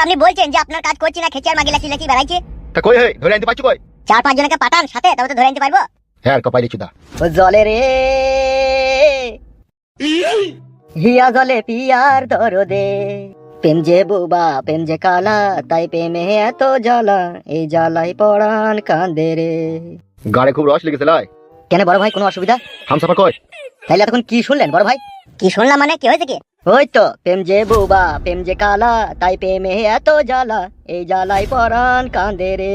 আপনি বলছেন যে আপনার কাজ করছি না, খেচে আর মাগি লাচি লাচি বেড়াইছে। তা কই হে ধরে আনতে পারছো কই? 4-5 জনকে পাঠান সাথে, তবে তো ধরে আনতে পারবো। হ্যাঁ কপাইলি চুদা। ও জলে রে হিয়া জলে পিয়ার দরদে, প্রেম যে বোবা প্রেম যে কালা, তাই প্রেমে এত জ্বালা, এই জ্বালাই পড়ান কান্দে রে। গাড়ে খুব রস লেগেছে লাই। কেন বড় ভাই, কোনো অসুবিধা? হামসাফার কই? তাইলে এতক্ষণ কি শুনলেন বড় ভাই? কি শুনলাম মানে, কি হয়েছে কি? ওই তো প্রেম যে বোবা প্রেম যে কালা, তাই প্রেমে এত জ্বালা, এই জ্বালাই পড়ান কান্দে রে।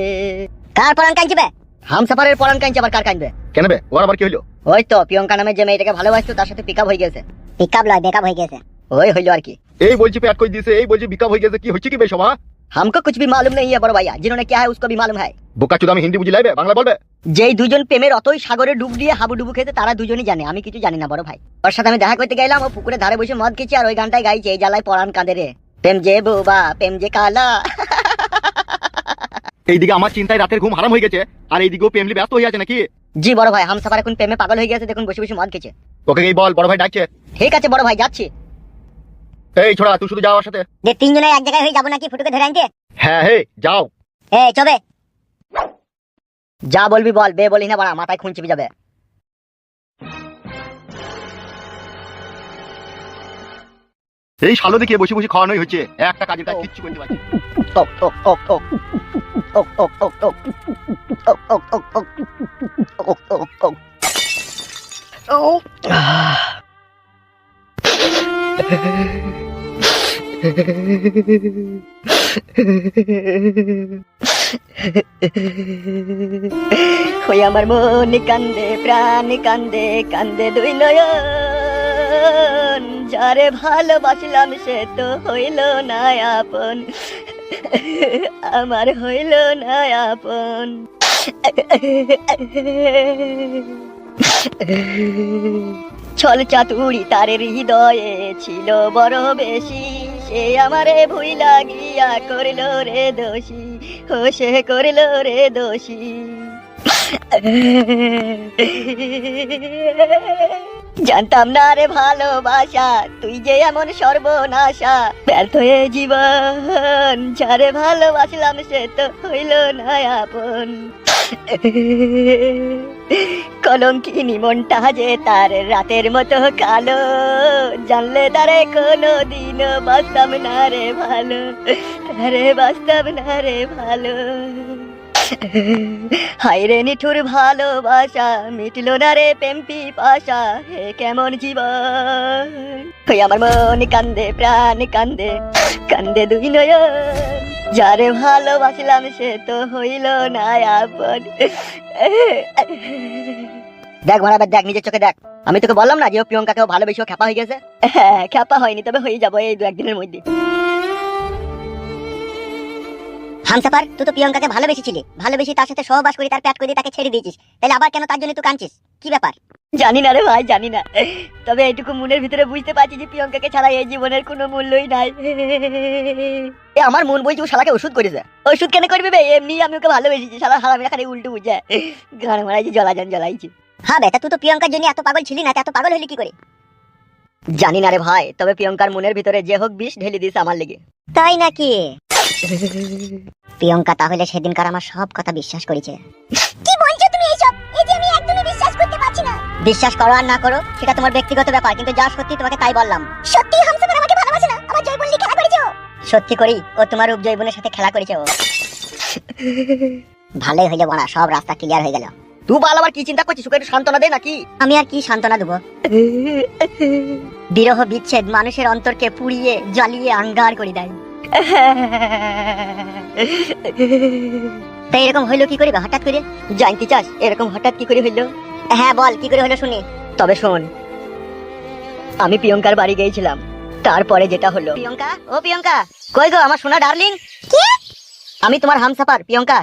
কার পরান কাঁদবে? হামসাফারের পড়ান কাঁদছে, আবার কার কাঁদবে? কেন বে ওর আবার কি হইলো? ওই তো প্রিয়ঙ্কা নামে যে মেয়েটাকে ভালোবাসতো তার সাথে পিকআপ হয়ে গেছে। পিকআপ লয়, বেকআপ হয়ে গেছে। ওই হইলো আর কি। এই বলছি পেট কই দিছে, এই বলছি বিকাপ হয়ে গেছে, কি হচ্ছে কি বে সবা? हमको कुछ भी मालूम नहीं है बड़ो भैया, जिन्होंने क्या है उसको भी मालूम है। বোকা চুদা, আমি হিন্দি বুঝি লাইবে, বাংলা বলবে? যেই দুজন প্রেমের অতই সাগরে ডুব দিয়ে হাবুডুবু খেতে, তারা দুজনই জানে, আমি কিছু জানি না বড় ভাই। ওর সাথে আমি দেখা করতে গেলাম, ও পুকুরে ধারে বসে মদ খেয়েছি আর ওই গানটাই গাইছে, এই জ্বালায় পরান কাঁদে রে, প্রেম যে বোবা প্রেম যে কালা। এইদিকে আমার চিন্তায় রাতের ঘুম হারাম হয়ে গেছে, আর এইদিকেও প্রেমলি ব্যস্ত হয়ে আছে নাকি? জি বড় ভাই, হামসাফার এখন প্রেমে পাগল হয়ে গেছে, দেখুন বসে বসে মদ খেয়েছে। ওকে এই বল, বড় ভাই ডাকছে। ঠিক আছে বড় ভাই, যাচ্ছি। এই ছোড়া তুই শুধু যাও আমার সাথে। যে 3 জনে এক জায়গায় হয়ে যাবো নাকি ফুটুকে ধরে আনতে? হ্যাঁ হে যাও। এই চবে। যা বলবি বল, বে বলি না বাড়া, মাথায় খুন চিপে যাবে। এই শালো দেখিয়ে বসে বসে খাওয়ানোই হচ্ছে, একটা কাজের কাজ কিচ্ছু করতে পারছি না। ওক ওক ওক ওক ওক ওক ওক ওক ওক ওক ওক ওক ওক ওক ওক। ওই আমার মন কান্দে প্রাণ কান্দে, কান্দে দুই নয়ন, যারে ভালোবাসলাম সে তো হইল না আপন, আমার হইল না আপন। ছল চাতুরি তার হৃদয়ে ছিল বড় বেশি, সে আমারে ভুই লাগিয়া করিল রে দোষী, ও সে করিল রে দোষী। জানতাম না রে ভালোবাসা, তুই যে এমন সর্বনাশা, ব্যর্থ হয়ে জীবন, যারে ভালোবাসলাম সে তো হইল না আপন। কলঙ্কিনী মনটা যে তার রাতের মতো কালো, জানলে তারে কোনো দিন বাঁচতাম না রে ভালো, তারে বাঁচতাম না রে ভালো। হায় রে নিঠুর ভালোবাসা, মিটলো না রে প্রেম পিপাসা, হে কেমন জীবন। ওই আমার মন কান্দে প্রাণ কান্দে, কান্দে দুই নয়ন, যারে ভালোবাসলাম সে তো হইল না আপন। দেখ মারা দেখ, নিজের চোখে দেখ। আমি তোকে বললাম না যে ও প্রিয়ঙ্কাকেও ভালোবেসে খ্যাপা হয়ে গেছে। হ্যাঁ খ্যাপা হয়নি, তবে হয়ে যাবো এই 2-1 দিনের মধ্যে। হামসাফার, তুই তো প্রিয়ঙ্কাকে ভালোবেসেছিলি, ভালোবেসে তার সাথে সহবাস করে তার পেট করে তাকে ছেড়ে দিয়েছিস, তাহলে আবার কেন তার জন্য তুই কাঁদছিস? কি ব্যাপার? জানি না রে ভাই, জানি না, তবে এইটুকু মনের ভিতরে বুঝতে পারছি যে প্রিয়ঙ্কাকে ছাড়া এই জীবনের কোনো মূল্যই নাই। আমার মন বলছে ও শালাকে ওষুধ করেছে। ওষুধ কেন করবি বে, এমনি আমি ওকে ভালোবেসেছি, শালা হারামি খালি উল্টো বুঝে গান মারাইছি, জ্বলাজান জ্বলাইছি। হ্যাঁ বেটা, তুই তো প্রিয়ঙ্কার জন্য এত পাগল ছিলি না, এত পাগল হলি কি করে? জানি না রে ভাই, তবে প্রিয়ঙ্কার মনের ভিতরে যে হোক বিষ ঢেলে দিস আমার লেগে। তাই নাকি? প্রিয়ঙ্কা তাহলে সেদিনকার আমার সব কথা বিশ্বাস করেছে। কি বলছো তুমি এইসব? এই যে আমি একদমই বিশ্বাস করতে পারছি না। বিশ্বাস করো আর না করো সেটা তোমার ব্যক্তিগত ব্যাপার, কিন্তু যা সত্যি তোমাকে তাই বললাম। সত্যি হামসাফার আমাকে ভালোবাসে না, আমার জয়বন নিয়ে খেলা করেছে ও। সত্যি করি ও তোমার উপজয়বনের সাথে খেলা করেছে ও। ভালোই হইলো বড়া, সব রাস্তা ক্লিয়ার হয়ে গেল। তুই বল আবার কি চিন্তা করছিস, ওকে একটু সান্ত্বনা দে নাকি? আমি আর কি সান্ত্বনা দেবো? বিরহ বিচ্ছেদ মানুষের অন্তরকে পুড়িয়ে জ্বালিয়ে আঙ্গার করে দেয়। তাই এরকম হইলো কি করে হঠাৎ করে? জানতে চাস এরকম হঠাৎ কি করে হইলো? হ্যাঁ বল, কি করে হলো শুনি। তবে শোন, আমি প্রিয়ঙ্কার বাড়ি গিয়েছিলাম, তারপরে যেটা হলো। প্রিয়ঙ্কা, ও প্রিয়ঙ্কা, কই গো আমার সোনা ডার্লিং? কি? আমি তোমার হামসাফার প্রিয়ঙ্কা।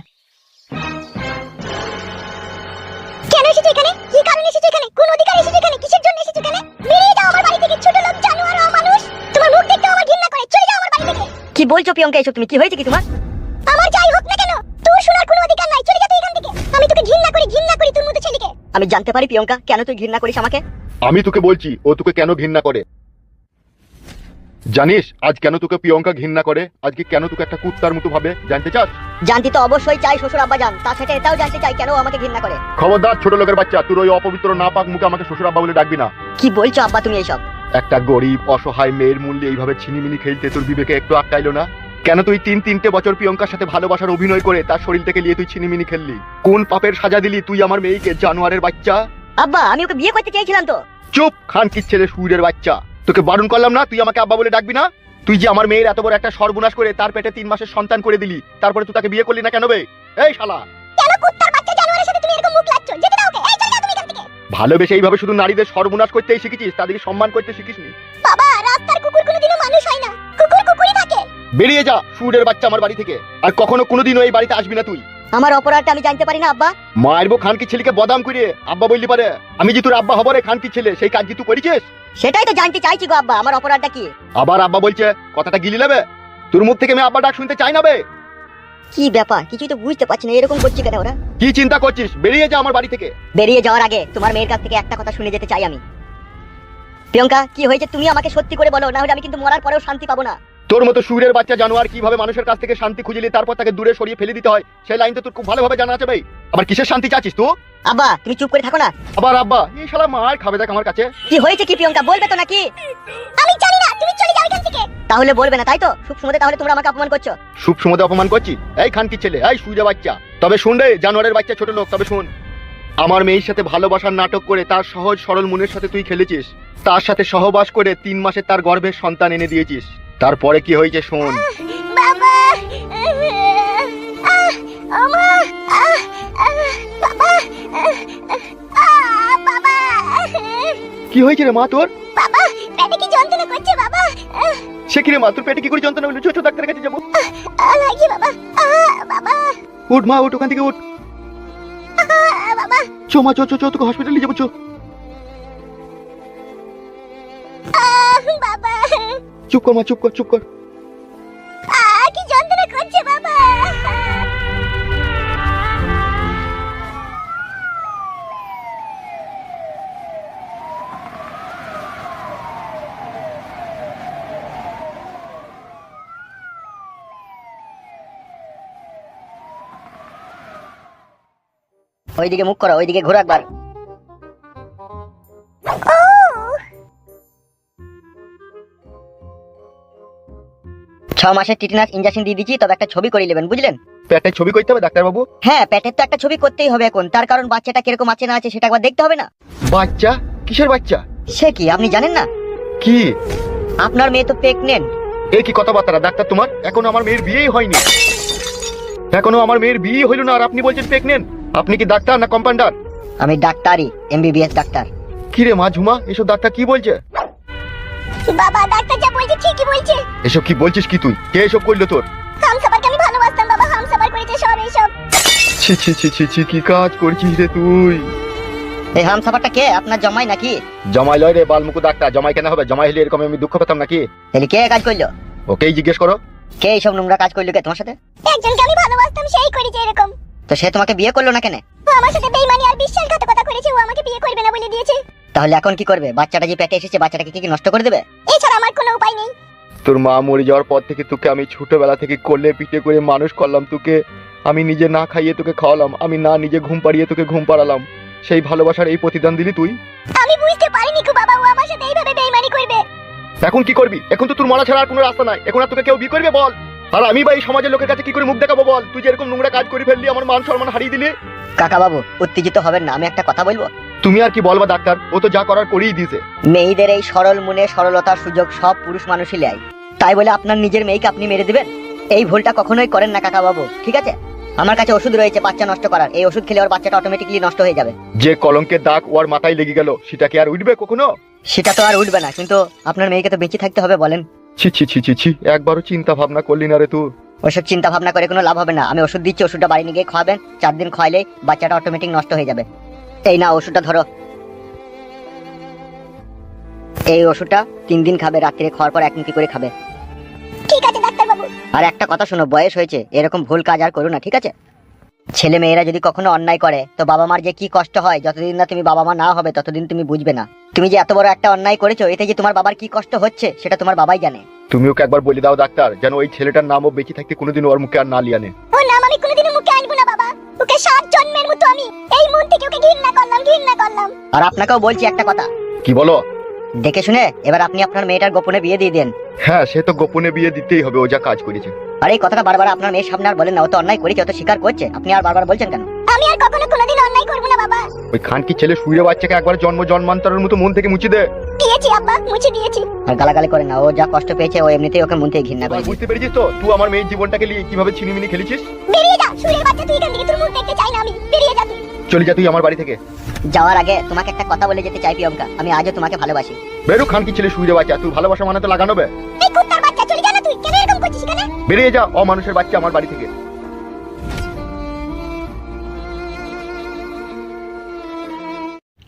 কেন এসেছো এখানে? কি কারণে এসেছো এখানে? কোন অধিকারে এসেছো এখানে? কিসের জন্য এসেছো এখানে? বেরিয়ে যাও আমার বাড়ি থেকে, ছোট লোক জানোয়ার অমানুষ। তোমার মুখ দেখতে আমার ঘৃণা করে, চলে যাও আমার বাড়ি থেকে। কি বলছো প্রিয়ঙ্কা এসব তুমি? কি হয়েছে কি তোমার? আমার যাই হোক না কেন, তোর শোনার কোনো অধিকার নাই, চলে যা তুই এখান থেকে। আমি তোকে ঘৃণা করি তোর মতো ছেলেকে। আমি জানতে পারি প্রিয়ঙ্কা কেন তুই ঘৃণা করিস আমাকে? আমি তোকে বলছি ও তোকে কেন ঘৃণা করে। জানিস আজ কেন তোকে প্রিয়ঙ্কা ঘৃণা করে? আজকে কেন তোকে একটা কুত্তার মতো ভাবে, জানতে চাস? জানতে তো অবশ্যই চাই শ্বশুর আব্বা জান, তার সাথে এটাও জানতে চাই কেন ও আমাকে ঘৃণা করে। খবরদার ছোট লোকের বাচ্চা, তোর ওই অপবিত্র না পাক মুখে আমাকে শ্বশুর আব্বা বলে ডাকবি না। কি বলছো আব্বা তুমি এইসব? একটা গরিব অসহায় মেয়ের মূল্যে এইভাবে ছিনিমিনি খেলতে তোর বিবেকে একটু আটকাইলো না? কেন তুই তিনটে বছর প্রিয়ঙ্কার সাথে ভালোবাসার অভিনয় করে তার শরীর থেকে নিয়ে তুই ছিনিমিনি খেললি? কোন পাপের সাজা দিলি তুই আমার মেয়েকে, জানোয়ারের বাচ্চা? আব্বা আমি ওকে বিয়ে করতে চেয়েছিলাম তো। চুপ, খানকির ছেলে, সুরের বাচ্চা। তোকে বারণ করলাম না তুই আমাকে আব্বা বলে ডাকবি না? তুই যে আমার মেয়ের এত বড় একটা সর্বনাশ করে তার পেটে 3 মাসের সন্তান করে দিলি, তারপরে তুই তাকে বিয়ে করলি না কেন বে? এই শালা, কেন কুত্তার বাচ্চা জানোয়ারের সাথে তুমি এরকম মুখ লাগছো? যেতে দাও ওকে, এই চলে যাও তুমি এখান থেকে। ভালোবেসে এইভাবে শুধু নারীদের সর্বনাশ করতেই শিখেছিস, তাদেরকে সম্মান করতে শিখিসনি। বাবা, রাস্তার কুকুর কোনোদিনও মানুষ হয় না, কুকুর কুকুরই থাকে। বেরিয়ে যা সুরের বাচ্চা আমার বাড়ি থেকে, আর কখনো কোনোদিনও এই বাড়িতে আসবি না তুই। আমার অপরাধটা আমি জানতে পারি না আব্বা? মারবো খানকি ছেলেকে বদাম করে আব্বা বললি পারে? আমি যে তোর আব্বা হব রে খানকি ছেলে, সেই কাজ কি তুই করেছিস? সেটাই তো জানতে চাইছি গো আব্বা, আমার অপরাধটা কি? আবার আব্বা বলছে, কথাটা গিলি নেবে? তোর মুখ থেকে আমি আব্বা ডাক শুনতে চাই না বে। কি ব্যাপার কিছুই তো বুঝতে পারছি না, এরকম করছি কেন ওরা? কি চিন্তা করছিস? বেরিয়ে যা আমার বাড়ি থেকে। বেরিয়ে যাওয়ার আগে তোমার মেয়ের কাছ থেকে একটা কথা শুনে যেতে চাই আমি। প্রিয়ঙ্কা কি হয়েছে তুমি আমাকে সত্যি করে বলো, না হলে আমি কিন্তু মরার পরেও শান্তি পাবো না। তোর মতো সুরের বাচ্চা জানোয়ার কিভাবে মানুষের কাছ থেকে শান্তি খুঁজলি তারপর তাকে দূরে সরিয়ে ফেলে দিতে হয়, সেই লাইন তো তোর খুব ভালোভাবে জানা আছে ভাই। আবার কিসের শান্তি চাচ্ছিস তুই? আব্বা তুমি চুপ করে থাকো না। আবার আব্বা? এই শালা মার খাবে দেখ আমার কাছে। কি হয়েছে কি প্রিয়ঙ্কা, বলবে তো নাকি? আমি জানি না, তুমি চলে যাও এখান থেকে। তাহলে বলবে না তাই তো? সুখ সমুদে তাহলে তোমরা আমাকে অপমান করছো। শুভ সমুদে অপমান করছি? এই খানকি ছেলে, এই সুজা বাচ্চা, তবে শুন রে জানোয়ারের বাচ্চা ছোট লোক, তবে শুন, আমার মেয়ের সাথে ভালোবাসার নাটক করে তার সহজ সরল মনের সাথে তুই খেলেছিস, তার সাথে সহবাস করে 3 মাসে তার গর্ভের সন্তান এনে দিয়েছিস। তারপরে কি হয়েছে শোন। বাবা, আমা, বাবা, বাবা, কি হয়েছে রে মা তোর? বাবা, পেটে কি যন্ত্রণা করছে বাবা? সে কি রে মা, তোর পেটে কি করে যন্ত্রণা হলো? ছোট ডাক্তারের কাছে যাবো। লাগি বাবা, বাবা, উঠ মা, উঠ ওখান থেকে উঠ। বাবা, চো মা, চো চো চো, তোকে হসপিটালে যাবো, চো। বাবা, চুপ কর মা, চুপ কর, চুপ কর। কি যন্ত্রণা করছে বাবা? ওইদিকে মুখ করো, ওইদিকে ঘুরো একবার। 6 মাসের টিটেনাস ইনজেকশন দিয়ে দিচ্ছি, তবে একটা ছবি করে নেবেন বুঝলেন? পেটের ছবি করতে হবে ডাক্তার বাবু? হ্যাঁ পেটের তো একটা ছবি করতেই হবে এখন, তার কারণ বাচ্চাটা কিরকম আছে না আছে সেটা একবার দেখতে হবে না? বাচ্চা? কিসের বাচ্চা? সে কি আপনি জানেন না? কি? আপনার মেয়ে তো প্রেগনেন্ট। এই কি কথাবার্তা ডাক্তার তোমার? এখনো আমার মেয়ের বিয়েই হয়নি, এখনো আমার মেয়ের বিয়ে হইল না আর আপনি বলছেন প্রেগনেন্ট? আপনি কি ডাক্তার না কম্পাউন্ডার? আমি ডাক্তারই, এমবিবিএস ডাক্তার। কি রে মা ঝুমা, এসব ডাক্তার কি বলছে? বাবা, ডাক্তার যা বলছে ঠিকই বলছে। এসব কি বলছিস কি তুই? কে এসব করলো তোর? হামসাফারকে আমি ভালোবাসতাম বাবা, হামসাফার করেছে সব এইসব। ছি ছি ছি ছি ছি, কি কাজ করছিস রে তুই? এই হামসাফারটা কে, আপনার জামাই নাকি? জামাই লয় রে বালমুকু ডাক্তার, জামাই কেন হবে? জামাই হলে এরকম আমি দুঃখ পেতাম নাকি? তাহলে কে কাজ করলো? ওকেই জিজ্ঞেস করো। কে এইসব নোংরা কাজ করলো কে তোমার সাথে? একজনকে আমি ভালোবাসতাম, সেই করেছে এরকম। তো সে তোমাকে বিয়ে করলো না কেন? ও আমার সাথে বেইমানি আর বিশ্বাসঘাতকতা করেছে, ও আমাকে বিয়ে করবে না বলে দিয়েছে। তাহলে এখন কি করবে? বাচ্চাটা যে পেটে এসেছে বাচ্চাটাকে কি নষ্ট করে দেবে? এছাড়া আমার কোনো উপায় নেই। তোর মা মরে যাওয়ার পর থেকে তোকে আমি ছোটবেলা থেকে কোলে পিঠে করে মানুষ করলাম, তোকে আমি নিজে না খাইয়ে তোকে খাওয়ালাম, আমি না নিজে ঘুম পাড়িয়ে তোকে ঘুম পাড়ালাম, সেই ভালোবাসার এই প্রতিদান দিলি তুই? আমি বুঝতে পারিনি কো বাবা, ও আমার সাথে এইভাবে বেইমানি করবে। এখন কি করবি? এখন তো তোর মারা ছাড়া আর কোনো রাস্তা নাই, এখন আর তোকে কেউ বিয়ে করবে বল? আর আমি বা এই সমাজের লোকের কাছে কি করে মুখ দেখাবো বল? তুই যে এরকম নোংরা কাজ করে ফেললি, আমার মান সম্মান হারিয়ে দিলি। কাকা বাবু উত্তেজিত হবেন না, আমি একটা কথা বলবো। তুমি আর কি বলবা ডাক্তার, ও তো যা করার করেই দিয়েছে। মেয়েদের এই সরল মনে সরলতার সুযোগ সব পুরুষ মানুষই নেয়, তাই বলে আপনার নিজের মেয়েকে আপনি মেরে দিবেন? এই ভুলটা কখনোই করেন না কাকা বাবু, ঠিক আছে? আমার কাছে ওষুধ রয়েছে বাচ্চা নষ্ট করার, এই ওষুধ খেলে ওর বাচ্চাটা অটোমেটিক্যালি নষ্ট হয়ে যাবে। যে কলঙ্কের দাগ ওর মাথায় লেগে গেল, সেটা কি আর উঠবে কখনো? সেটা তো আর উঠবে না, কিন্তু আপনার মেয়েকে তো বেঁচে থাকতে হবে বলেন। ছি ছি ছি ছি ছি, একবারও চিন্তা ভাবনা করলি না রে তুই? ওসব চিন্তা ভাবনা করে কোনো লাভ হবে না, আমি ওষুধ দিচ্ছি, ওষুধটা বাড়ি নিয়ে গিয়ে খাওয়াবেন, 4 দিন খাওয়াইলেই বাচ্চাটা অটোমেটিক নষ্ট হয়ে যাবে। এই না ওষুধটা ধরো, এই ওষুধটা 3 দিন খাবে, রাত্রে খাওয়ার পর 1 মুঠি করে খাবে। ঠিক আছে ডাক্তার বাবু। আর একটা কথা শোনো, বয়স হয়েছে, এরকম ভুল কাজ আর করো না, ঠিক আছে? ছেলে মেয়েরা যদি কখনো অন্যায় করে তো বাবা মার যে কি কষ্ট হয়, যতদিন না তুমি বাবা মা না হবে ততদিন তুমি বুঝবে না। তুমি যে এত বড় একটা অন্যায় করেছো, এতে যে তোমার বাবার কি কষ্ট হচ্ছে সেটা তোমার বাবাই জানে। তুমি ওকে একবার বলে দাও ডাক্তার, যেন ওই ছেলেটার নামও বেঁচে থাকতে কোনোদিন ওর মুখে আর না লিয়ানে। ও নাম আমি কোনোদিনও মুখে আনবো না বাবা। ওকে 7 জন্মের মতো আমি এই মন থেকে ওকে ঘৃণা করলাম। আর আপনাকেও বলছি একটা কথা, কি বলো? দেখে শুনে এবার আপনি আপনার মেয়েটার গোপনে বিয়ে দিয়ে দেন। হ্যাঁ, সে তো গোপনে বিয়ে দিতেই হবে, ও যা কাজ করেছে। আর এই কথাটা বারবার আপনার মেয়ের সামনে আর বলেন না, ও তো অন্যায় করেছে, ও তো স্বীকার করছে, আপনি আর বারবার বলছেন কেন? আমি আর কখনো কোনোদিন অন্যায় করব না বাবা। ওই খানকি ছেলে শুয়ে বাচ্চাকে একবার জন্মান্তরের মতো মন থেকে মুছে দে। দিয়েছি আব্বা, মুছে দিয়েছি। আর গালাগালি করেন না, ও যা কষ্ট পেয়েছে ও এমনিতেই ওকে মন থেকে ঘৃণা করে। বুঝতে পেরেছিস তো তুই আমার মেয়ের জীবনটাকে নিয়ে কিভাবে ছিনিমিনি খেলেছিস? বেরিয়ে যা শুয়োরের বাচ্চা, তুই এখান থেকে, তোর মুখ দেখতে চাই না আমি। বেরিয়ে যা তুই। চলে যা তুই আমার বাড়ি থেকে। যাওয়ার আগে তোমাকে একটা কথা বলে যেতে চাই প্রিয়ঙ্কা, আমি আজও তোমাকে ভালোবাসি। বেরো খানকি ছেলে শুয়ে বাচ্চা, তুই ভালোবাসা মানে তো লাগানো বে। এই কুত্তার বাচ্চা, চলে যা না তুই। কেন এরকম করছিস এখানে? বেরিয়ে যা অমানুষের বাচ্চা আমার বাড়ি থেকে।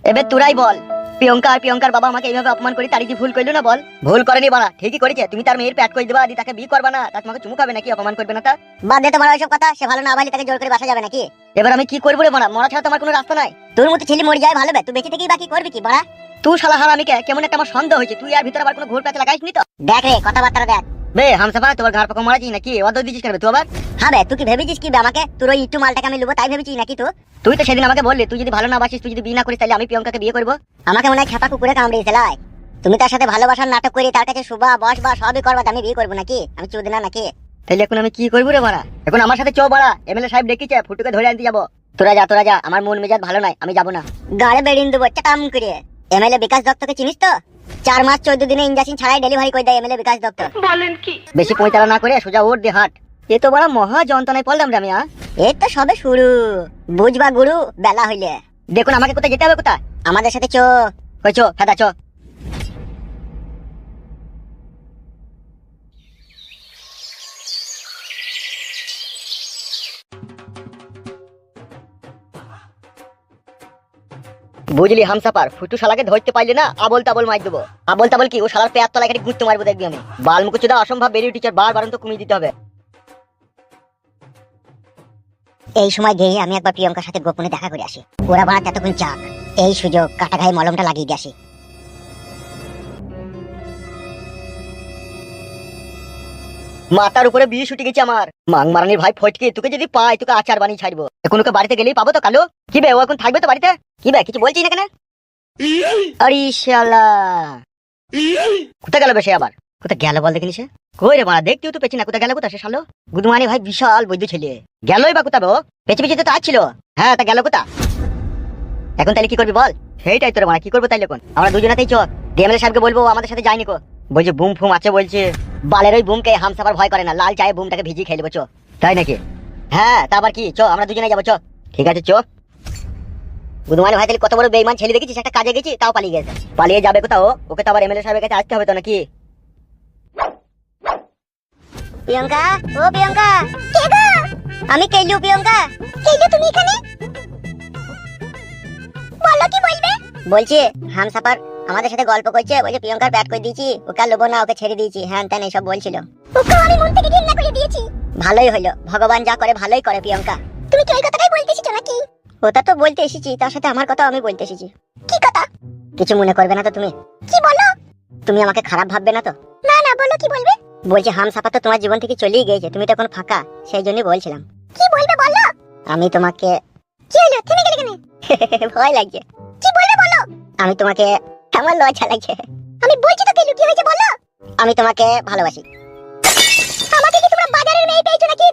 এবার তোরাই বল, প্রিয়ঙ্কা আর প্রিয়ঙ্কার বাবা আমাকে এইভাবে অপমান করে তারি কি ভুল করলো না? বল ভুল করেনি বাড়া, ঠিকই করেছে। তুমি তার মেয়ের প্যাট করে দেবা, আদি তাকে বিয়ে করবা না, তা তোমাকে চুমু খাবে নাকি? অপমান করবে না তা? বাদ দে তোমার ওইসব কথা। সে ভালো না ভালো তাকে জোর করে বাসা যাবে নাকি? এবার আমি কি করবো রে বাড়া? মরা ছাড়া তোমার কোনো রাস্তা নাই। তোর মতো ছেলে মরে যায় ভালো বে, তুই বেঁচে থেকেই বাকি করবি কি বড়া? তুই শালা হারামিকে কেমন একটা আমার সন্দেহ হয়েছে, তুই আর ভিতরে আবার কোনো ঘুর প্যাচ লাগাইস নি তো? দেখ রে কথাবার্তা দেখ। বে হামসাফা, তোমার ঘাড় পাকা মারাছিস নাকি? অর্ধ দিছিস কেন তুই আবার? হ্যাঁ বে, তুই কি ভেবেছিস কি বে আমাকে? তোর ওই ইট্টু মালটাকে আমি লুবো তাই ভেবেছিস নাকি তুই? তুই তো সেদিন আমাকে বললি তুই যদি ভালো না বাসিস, তুই যদি বিয়ে না করিস তাহলে আমি প্রিয়ঙ্কাকে বিয়ে করবো। আমাকে মনে হয় খেপা কুকুরে কামড়িয়েছে লাই। তুমি তার সাথে ভালোবাসার নাটক করে তার কাছে শুবা বসবা সবই করবা, আমি বিয়ে করবো নাকি? আমি চুদ না নাকি? তাহলে এখন আমি কি করবো রে বাড়া? এখন আমার সাথে চো বাড়া, এমএলএ সাহেব ডেকেছে, ফুটুকে ধরে আনতে যাবো। তোরা যা, আমার মন মেজাজ ভালো নাই, আমি যাবো না। গাড়ে বেরিয়ে দেবো চাটাম করে। এমএলএ বিকাশ দত্তকে চিনিস তো? 4 মাস 14 দিনে ইনজেকশন ছাড়াই ডেলিভারি করে দেয় এমএলএ বিকাশ দত্ত। বলেন কি? বেশি পয়তারা না করে সোজা ওর দিয়ে হাট। এ তো বড় মহা যন্ত্রণায় পড়লাম রে আমি। এই তো সবে শুরু, বুঝবা গুরু বেলা হইলে। দেখুন আমাকে কোথায় যেতে হবে? কোথায়? আমাদের সাথে চো। কই চো, হ্যাঁ চো। বুঝলি হামসাপার, ফুটু শালাকে ধরতে পারলে না আবল তাবল মার দেবো। আবল তাবল কি, ও শালার পেয়ার তলায় খালি গুঁতে মারবো দেখবি আমি। বালমুকুচুদা অসম্ভব বেরিয়ে টিচার বারবার তো কমিয়ে দিতে হবে। এই সময় গিয়ে আমি একবার প্রিয়ঙ্কার সাথে গোপনে দেখা করে আসি। ওরা বাড়া এতক্ষণ যাক, এই সুযোগ কাটা গায়ে মলমটা লাগিয়ে দিয়ে আসি। মাথার উপরে বিষ উঠে গেছে আমার। মাং মারানির ভাই ফটকে, তোকে যদি পাই তোকে আচার বানিয়ে ছাড়বো। এখন ওকে বাড়িতে গেলেই পাবো তো কালো। কি বে, ও এখন থাকবে তো বাড়িতে? কি বে, কিছু বলছিস না কেন? আরে শালা, কোথায় গেল বে সে আবার? কোথায় গেল বল দেখিনি সে? কই রে মারা, দেখতেও তো পেছি না, কোথায় গেল? কোথায় সে শালো? গুদমানি ভাই বিশাল বৈদ্য ছেলে, গেলই বা কোথাবে? ও পেছে পেছে তো আসছিল। হ্যাঁ, তা গেল কোথা? এখন তাহলে কি করবি বল? সেইটাই তোর মারা, কি করবো তাইলে? এখন আমরা দুজনাতেই চ, ডিএমএলএ সাহেবকে বলবো আমাদের সাথে যায়নি কো। বলছে বুম ফুম আছে বলছে। বালের ওই বুমকে হামসাফার ভয় করে না, লাল চায়ে বুমটাকে ভিজিয়ে খেয়ে দেবো। চ। তাই নাকি? হ্যাঁ, তা আবার কি, চ আমরা দুজনে যাবো। চ ঠিক আছে চ। বুধমানি ভাই তাহলে কত বড় বেইমান ছেলে দেখেছিস, একটা কাজে গেছি তাও পালিয়ে গেছে। পালিয়ে যাবে কোথাও? ওকে তো আবার এমএলএ সাহেবের কাছে আসতে হবে তো নাকি? প্রিয়ঙ্কা, ও প্রিয়ঙ্কা। কে গো? আমি কেলু। প্রিয়ঙ্কা, কেলু তুমি এখানে? বলো কি বলবে? বলছি হামসাফার আমাদের সাথে গল্প করছে, বলছে প্রিয়ঙ্কার ব্যাট করে দিয়েছি, ওকে আর লোবো না, ওকে ছেড়ে দিয়েছি, হ্যাঁ তেন এইসব বলছিল। ওকে আমি মন থেকে ঘৃণা করে দিয়েছি। ভালোই হলো, ভগবান যা করে ভালোই করে। প্রিয়ঙ্কা, তুমি কি ওই কথাটাই বলতে এসেছো নাকি? ওটা তো বলতে এসেছি, তার সাথে আমার কথা আমি বলতে এসেছি। কি কথা? কিছু মনে করবে না তো তুমি? কি বলো? তুমি আমাকে খারাপ ভাববে না তো? না না, বলো কি বলবে? বলছি হামসাফার তো তোমার জীবন থেকে চলেই গিয়েছে, তুমি তো এখন ফাঁকা, সেই জন্যই বলছিলাম। কি বলবে বলো? আমি তোমাকে। কি হলো, থেমে গেলে কেন? ভয় লাগছে। কি বলবে বলো? আমি তোমাকে। আমার লজ্জা লাগছে। আমি বলছি তো কেলু, কি হয়েছে বলো? আমি তোমাকে ভালোবাসি। আমাকে কি তোমরা বাজারের মেয়ে পেয়েছো নাকি?